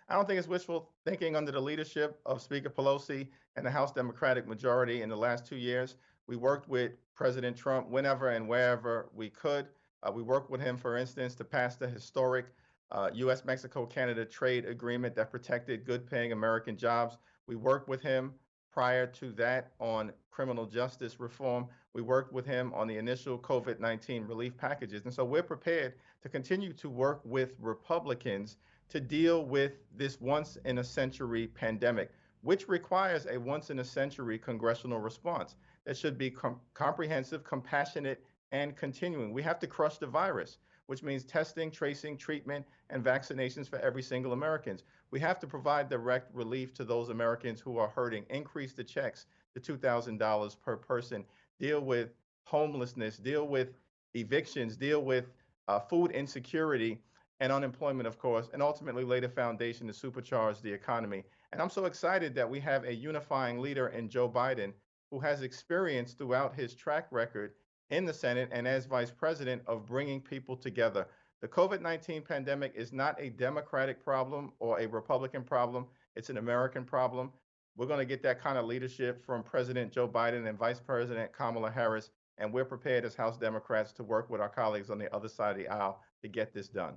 I don't think it's wishful thinking under the leadership of Speaker Pelosi and the House Democratic majority in the last 2 years. We worked with President Trump whenever and wherever we could. We worked with him, for instance, to pass the historic U.S. Mexico Canada trade agreement that protected good paying American jobs. We worked with him prior to that on criminal justice reform. We worked with him on the initial COVID-19 relief packages. And so we're prepared to continue to work with Republicans to deal with this once in a century pandemic, which requires a once in a century congressional response that should be comprehensive, compassionate, and continuing. We have to crush the virus, which means testing, tracing, treatment, and vaccinations for every single American. We have to provide direct relief to those Americans who are hurting, increase the checks to $2,000 per person, deal with homelessness, deal with evictions, deal with food insecurity, and unemployment, of course, and ultimately lay the foundation to supercharge the economy. And I'm so excited that we have a unifying leader in Joe Biden who has experience throughout his track record in the Senate and as vice president of bringing people together. The COVID-19 pandemic is not a Democratic problem or a Republican problem. It's an American problem. We're going to get that kind of leadership from President Joe Biden and Vice President Kamala Harris, and we're prepared as House Democrats to work with our colleagues on the other side of the aisle to get this done.